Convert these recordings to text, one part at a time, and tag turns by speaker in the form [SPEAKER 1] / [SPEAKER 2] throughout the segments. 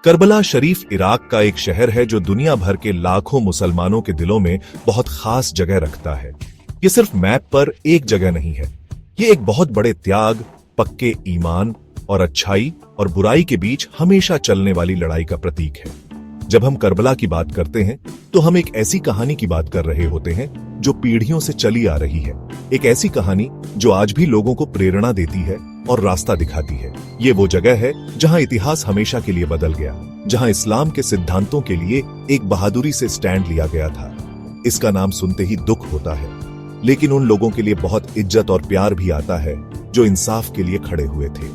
[SPEAKER 1] Karbala शरीफ Iraq का एक शहर है जो दुनिया भर के लाखों मुसलमानों के दिलों में बहुत खास जगह रखता है। ये सिर्फ मैप पर एक जगह नहीं है, ये एक बहुत बड़े त्याग, पक्के ईमान और अच्छाई और बुराई के बीच हमेशा चलने वाली लड़ाई का प्रतीक है। जब हम करबला की बात करते हैं तो हम एक ऐसी कहानी की बात कर रहे होते हैं जो पीढ़ियों से चली आ रही है, एक ऐसी कहानी जो आज भी लोगों को प्रेरणा देती है और रास्ता दिखाती है। ये वो जगह है जहां इतिहास हमेशा के लिए बदल गया, जहां इस्लाम के सिद्धांतों के लिए एक बहादुरी से स्टैंड लिया गया था। इसका नाम सुनते ही दुख होता है, लेकिन उन लोगों के लिए बहुत इज्जत और प्यार भी आता है जो इंसाफ के लिए खड़े हुए थे।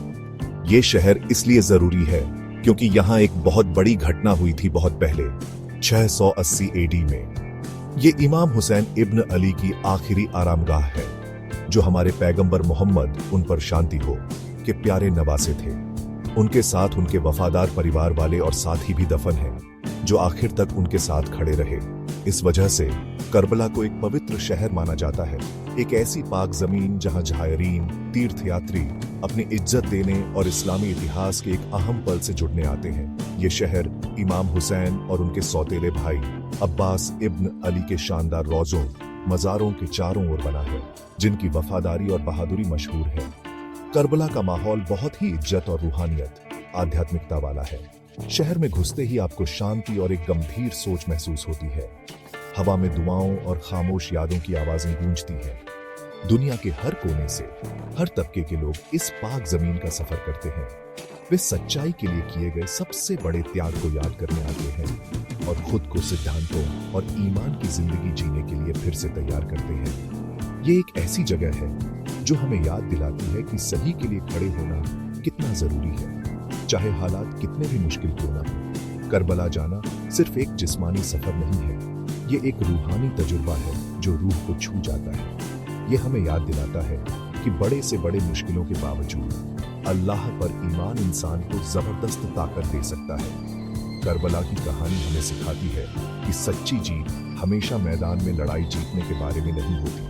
[SPEAKER 1] ये शहर इसलिए जरूरी है क्योंकि यहाँ एक बहुत बड़ी घटना हुई थी बहुत पहले, 680 एडी में। ये इमाम हुसैन इब्न अली की आखिरी आरामगाह है, जो हमारे पैगंबर मोहम्मद, उन पर शांति हो, के प्यारे नवासे थे। उनके साथ उनके वफादार परिवार वाले और साथी भी दफन हैं, जो आखिर तक उनके साथ खड़े रहे। इस वजह से करबला को एक पवित्र शहर माना जाता है, एक ऐसी पाक जमीन जहां जायरीन, तीर्थयात्री अपनी इज्जत देने और इस्लामी इतिहास के एक अहम पल से जुड़ने आते हैं। ये शहर इमाम हुसैन और उनके सौतेले भाई अब्बास इब्न अली के शानदार रोजों, मज़ारों के चारों ओर बना है, जिनकी वफादारी और बहादुरी मशहूर है। करबला का माहौल बहुत ही इज्जत और रूहानियत, आध्यात्मिकता वाला है। शहर में घुसते ही आपको शांति और एक गंभीर सोच महसूस होती है। हवा में दुआओं और खामोश यादों की आवाजें गूंजती हैं। दुनिया के हर कोने से हर तबके के लोग इस पाक जमीन का सफर करते हैं। वे सच्चाई के लिए किए गए सबसे बड़े त्याग को याद करने आते हैं और खुद को सिद्धांतों और ईमान की जिंदगी जीने के लिए फिर से तैयार करते हैं। ये एक ऐसी जगह है जो हमें याद दिलाती है कि सही के लिए खड़े होना कितना जरूरी है, चाहे हालात कितने भी मुश्किल क्यों ना हो। करबला जाना सिर्फ एक जिस्मानी सफर नहीं है, ये एक रूहानी तजुर्बा है जो रूह को छू जाता है। ये हमें याद दिलाता है कि बड़े से बड़े मुश्किलों के बावजूद अल्लाह पर ईमान इंसान को जबरदस्त ताकत दे सकता है। करबला की कहानी हमें सिखाती है कि सच्ची जीत हमेशा मैदान में लड़ाई जीतने के बारे में नहीं होती,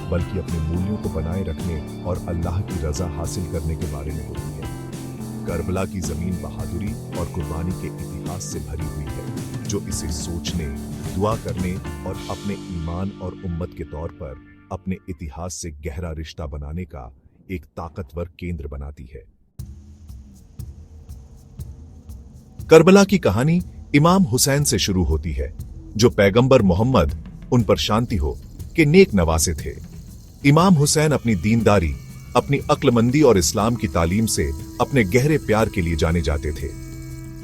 [SPEAKER 1] बल्कि अपने मूल्यों को बनाए रखने और अल्लाह की रजा हासिल करने के बारे में होती है। करबला की जमीन बहादुरी और कुर्बानी के इतिहास से भरी हुई है, जो इसे सोचने, दुआ करने और अपने ईमान और उम्मत के तौर पर अपने इतिहास से गहरा रिश्ता बनाने का एक ताकतवर केंद्र बनाती है। करबला की कहानी इमाम हुसैन से शुरू होती है, जो पैगंबर मोहम्मद, उन पर शांति हो, के नेक नवासे थे। इमाम हुसैन अपनी दीनदारी, अपनी अक्लमंदी और इस्लाम की तालीम से अपने गहरे प्यार के लिए जाने जाते थे।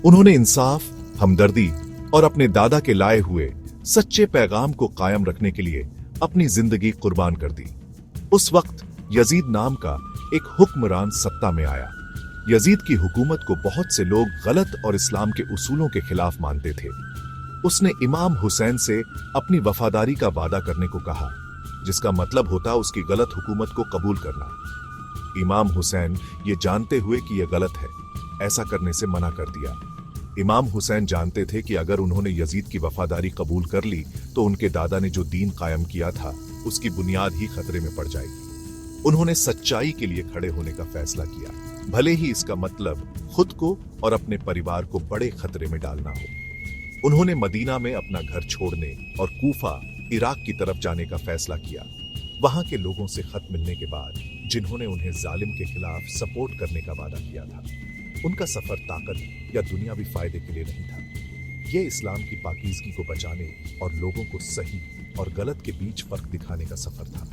[SPEAKER 1] उन्होंने इंसाफ, हमदर्दी और अपने दादा के लाए हुए सच्चे पैगाम को कायम रखने के लिए अपनी जिंदगी कुर्बान कर दी। उस वक्त यजीद नाम का एक हुक्मरान सत्ता में आया। यजीद की हुकूमत को बहुत से लोग गलत और इस्लाम के उसूलों के खिलाफ मानते थे। उसने इमाम हुसैन से अपनी वफादारी का वादा करने को कहा, जिसका मतलब होता उसकी गलत हुकूमत को कबूल करना। इमाम हुसैन ये जानते हुए कि यह गलत है, ऐसा करने से मना कर दिया। इमाम हुसैन जानते थे कि अगर उन्होंने यजीद की वफादारी कबूल कर ली तो उनके दादा ने जो दीन कायम किया था उसकी बुनियाद ही खतरे में पड़ जाएगी। उन्होंने सच्चाई के लिए खड़े होने का फैसला किया, भले ही इसका मतलब खुद को और अपने परिवार को बड़े खतरे में डालना हो। उन्होंने मदीना में अपना घर छोड़ने और कूफा, इराक की तरफ जाने का फैसला किया। वहां के लोगों से खत मिलने के बाद, जिन्होंने उन्हें जालिम के खिलाफ सपोर्ट करने का वादा किया था, उनका सफर ताकत या दुनियावी फायदे के लिए नहीं था। यह इस्लाम की पाकीज़गी को बचाने और लोगों को सही और गलत के बीच फर्क दिखाने का सफर था।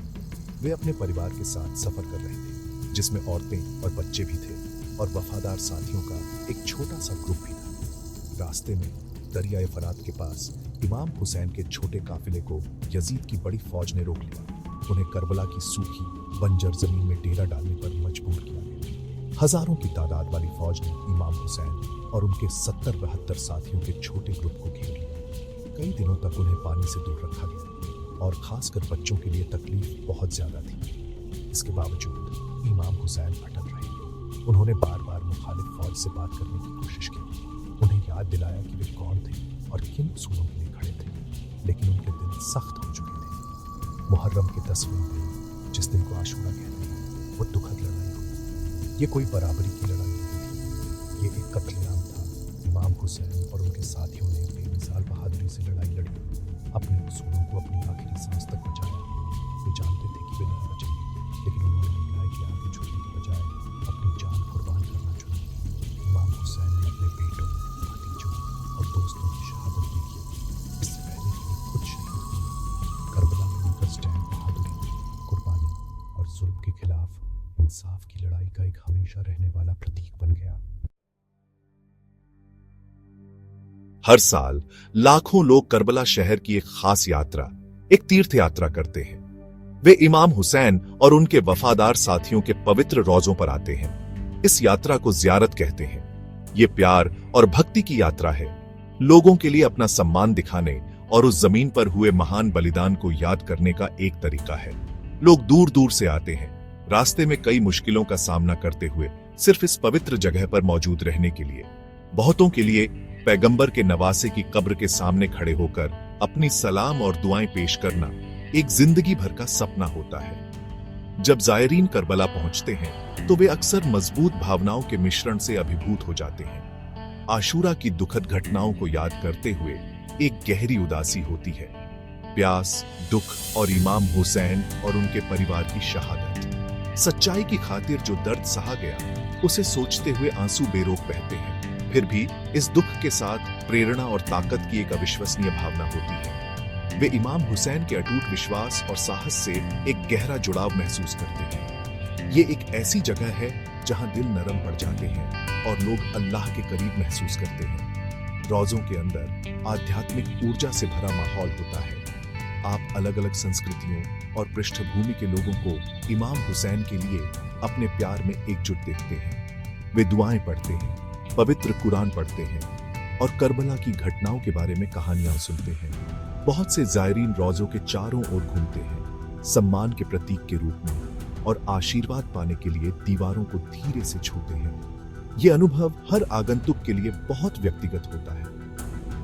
[SPEAKER 1] वे अपने परिवार के साथ सफर कर रहे थे, जिसमें औरतें और बच्चे भी थे और वफादार साथियों का एक छोटा सा ग्रुप भी था। रास्ते में दरियाए फरात के पास इमाम हुसैन के छोटे काफिले को यजीद की बड़ी फौज ने रोक लिया। उन्हें करबला की सूखी बंजर जमीन में डेरा डालने पर मजबूर किया गया। हजारों की तादाद वाली फौज ने इमाम हुसैन और उनके 70-72 साथियों के छोटे ग्रुप को घेर लिया। कई दिनों तक उन्हें पानी से दूर रखा गया और खासकर बच्चों के लिए तकलीफ बहुत ज्यादा थी। इसके बावजूद इमाम हुसैन अटल रहे। उन्होंने बार बार मुखालिफ फौज से बात करने की कोशिश की, उन्हें याद दिलाया कि वे कौन थे और किन उसूलों के लिए खड़े थे, लेकिन उनके दिल सख्त हो चुके थे। मुहर्रम के 10वें दिन, जिस दिन को आशूरा कहते हैं, वो दुखद लड़ाई हुई। ये कोई बराबरी की लड़ाई नहीं थी, ये एक कत्लेआम था। इमाम
[SPEAKER 2] हुसैन और उनके साथियों ने बेमिसाल बहादुरी से लड़ाई लड़ी, अपने उसूलों को अपनी आखिरी सांस तक बचाया। वे जानते थे कि वे नहीं बचेंगे, लेकिन उन्होंने न्याय के आगे झुकने के बजाय अपनी जान कुर्बान करना चुना। इमाम हुसैन ने अपने बेटों, भतीजों और दोस्तों की शहादत देखी, इससे पहले कि वे खुद शहीद हुए। करबला में उनका स्टैंड बहादुरी, कुर्बानी और जुल्म के खिलाफ इंसाफ की लड़ाई का एक हमेशा रहने वाला प्रतीक बन गया।
[SPEAKER 1] हर साल लाखों लोग करबला शहर की एक खास यात्रा, एक तीर्थ यात्रा करते हैं। वे इमाम हुसैन और उनके वफादार साथियों के पवित्र रोजों पर आते हैं। इस यात्रा को जियारत कहते हैं। ये प्यार और भक्ति की यात्रा है, लोगों के लिए अपना सम्मान दिखाने और उस जमीन पर हुए महान बलिदान को याद करने का एक तरीका है। लोग दूर दूर से आते हैं, रास्ते में कई मुश्किलों का सामना करते हुए सिर्फ इस पवित्र जगह पर मौजूद रहने के लिए। बहुतों के लिए पैगंबर के नवासे की कब्र के सामने खड़े होकर अपनी सलाम और दुआएं पेश करना एक जिंदगी भर का सपना होता है। जब जायरीन करबला पहुंचते हैं तो वे अक्सर मजबूत भावनाओं के मिश्रण से अभिभूत हो जाते हैं। आशूरा की दुखद घटनाओं को याद करते हुए एक गहरी उदासी होती है। प्यास, दुख और इमाम हुसैन और उनके परिवार की शहादत। सच्चाई की खातिर जो दर्द सहा गया, उसे सोचते हुए आंसू बेरोक बहते हैं। फिर भी इस दुख के साथ प्रेरणा और ताकत की एक अविश्वसनीय भावना होती है। वे इमाम हुसैन के अटूट विश्वास और साहस से एक गहरा जुड़ाव महसूस करते हैं। ये एक ऐसी जगह है जहां दिल नरम पड़ जाते हैं और लोग अल्लाह के करीब महसूस करते हैं। रोज़ों के अंदर आध्यात्मिक ऊर्जा से भरा माहौल होता है। आप अलग अलग संस्कृतियों और पृष्ठभूमि के लोगों को इमाम हुसैन के लिए अपने प्यार में एकजुट देखते हैं। वे दुआएं पढ़ते हैं, पवित्र कुरान पढ़ते हैं और करबला की घटनाओं के बारे में कहानियां सुनते हैं। बहुत से जायरीन रोज़ों के चारों ओर घूमते हैं, सम्मान के प्रतीक के रूप में, और आशीर्वाद पाने के लिए दीवारों को धीरे से छूते हैं। ये अनुभव हर आगंतुक के लिए बहुत व्यक्तिगत होता है।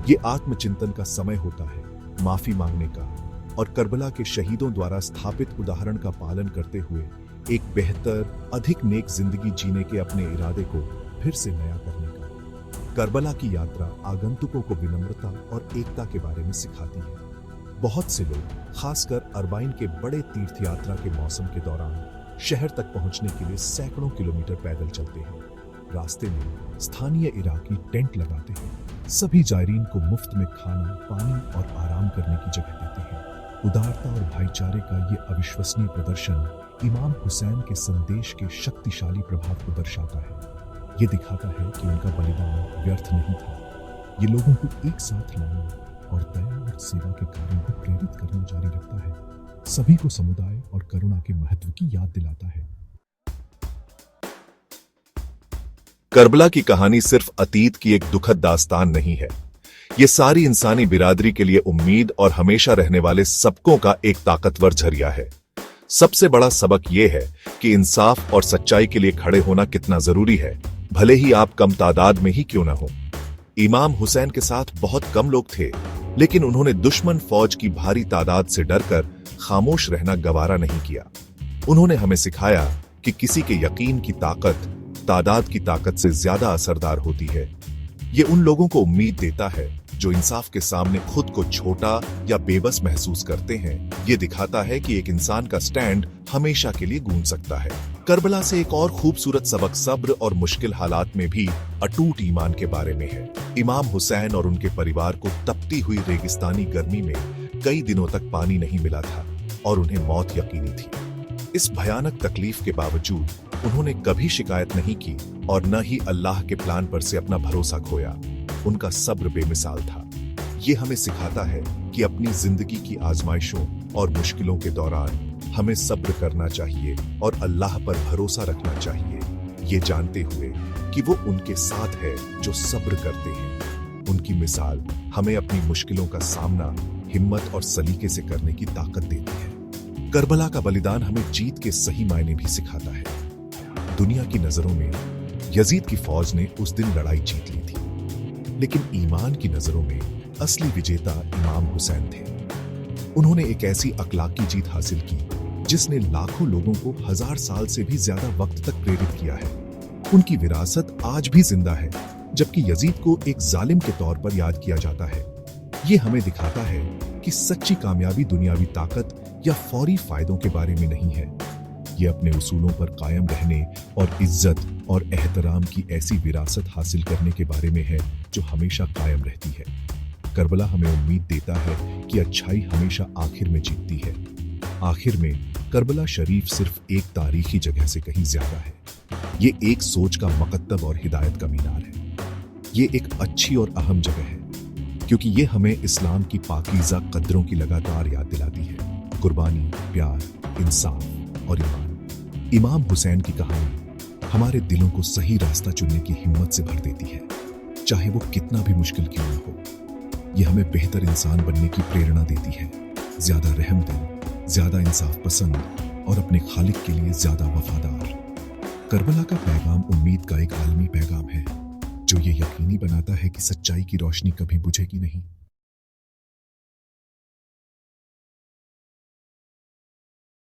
[SPEAKER 1] ये आत्मचिंतन का समय होता है, माफी मांगने का और करबला के शहीदों द्वारा स्थापित उदाहरण का पालन करते हुए एक बेहतर, अधिक नेक जिंदगी जीने के अपने इरादे को फिर से नया करने का। करबला की यात्रा आगंतुकों को विनम्रता और एकता के बारे में सिखाती है। बहुत से लोग, खासकर अरबाइन के बड़े तीर्थ यात्रा के मौसम के दौरान शहर तक पहुंचने के लिए सैकड़ों किलोमीटर पैदल चलते हैं। रास्ते में स्थानीय इराकी टेंट लगाते हैं। सभी जायरीन को मुफ्त में खाना, पानी और आराम करने की जगह देते हैं। उदारता और भाईचारे का ये अविश्वसनीय प्रदर्शन इमाम हुसैन के संदेश के शक्तिशाली प्रभाव को दर्शाता है। ये दिखाता है कि उनका बलिदान व्यर्थ नहीं था। ये लोगों को एक साथ लाने और दया और सेवा के कार्यों को प्रेरित करना जारी रखता है। सभी को समुदाय और करुणा के महत्व की याद दिलाता है। करबला की कहानी सिर्फ अतीत की एक दुखद दास्तान नहीं है। ये सारी इंसानी बिरादरी के लिए उम्मीद और हमेशा रहने वाले सबकों का एक ताकतवर जरिया है। सबसे बड़ा सबक यह है कि इंसाफ और सच्चाई के लिए खड़े होना कितना जरूरी है, भले ही आप कम तादाद में ही क्यों न हो। इमाम हुसैन के साथ बहुत कम लोग थे, लेकिन उन्होंने दुश्मन फौज की भारी तादाद से डरकर खामोश रहना गवारा नहीं किया। उन्होंने हमें सिखाया कि किसी के यकीन की ताकत तादाद की ताकत से ज्यादा असरदार होती है। ये उन लोगों को उम्मीद देता है जो इंसाफ के सामने खुद को छोटा या बेबस महसूस करते हैं। ये दिखाता है कि एक इंसान का स्टैंड हमेशा के लिए गूंज सकता है। करबला से एक और खूबसूरत सबक सब्र और मुश्किल हालात में भी अटूट ईमान के बारे में है। इमाम हुसैन और उनके परिवार को तपती हुई रेगिस्तानी गर्मी में कई दिनों तक पानी नहीं मिला था और उन्हें मौत यकीनी थी। इस भयानक तकलीफ के बावजूद उन्होंने कभी शिकायत नहीं की और न ही अल्लाह के प्लान पर से अपना भरोसा खोया। उनका सब्र बेमिसाल था। ये हमें सिखाता है कि अपनी जिंदगी की आजमाइशों और मुश्किलों के दौरान हमें सब्र करना चाहिए और अल्लाह पर भरोसा रखना चाहिए, ये जानते हुए कि वो उनके साथ है जो सब्र करते हैं। उनकी मिसाल हमें अपनी मुश्किलों का सामना हिम्मत और सलीके से करने की ताकत देती है। करबला का बलिदान हमें जीत के सही मायने भी सिखाता है। दुनिया की नजरों में यजीद की फौज ने उस दिन लड़ाई जीत ली थी, लेकिन ईमान की नजरों में असली विजेता इमाम हुसैन थे। उन्होंने एक ऐसी अखलाकी जीत हासिल की जिसने लाखों लोगों को 1000 साल से भी ज्यादा वक्त तक प्रेरित किया है। उनकी विरासत आज भी जिंदा है जबकि यजीद को एक जालिम के तौर पर याद किया जाता है। ये हमें दिखाता है कि सच्ची कामयाबी दुनियावी ताकत या फौरी फायदों के बारे में नहीं है। ये अपने उसूलों पर कायम रहने और इज्जत और एहतराम की ऐसी विरासत हासिल करने के बारे में है जो हमेशा कायम रहती है। करबला हमें उम्मीद देता है कि अच्छाई हमेशा आखिर में जीतती है। आखिर में करबला शरीफ सिर्फ एक तारीखी जगह से कहीं ज्यादा है। ये एक सोच का मकतब और हिदायत का मीनार है। ये एक अच्छी और अहम जगह है क्योंकि ये हमें इस्लाम की पाकीज़ा कदरों की लगातार याद दिलाती है। कुर्बानी, प्यार, इंसाफ और ईमान। इमाम हुसैन की कहानी हमारे दिलों को सही रास्ता चुनने की हिम्मत से भर देती है, चाहे वो कितना भी मुश्किल क्यों न हो। ये हमें बेहतर इंसान बनने की प्रेरणा देती है, ज्यादा रहमदिल, ज्यादा इंसाफ पसंद और अपने खालिक के लिए ज्यादा वफादार। करबला का पैगाम उम्मीद का एक आलमी पैगाम है जो ये यकीनी बनाता है कि सच्चाई की रोशनी कभी बुझेगी नहीं।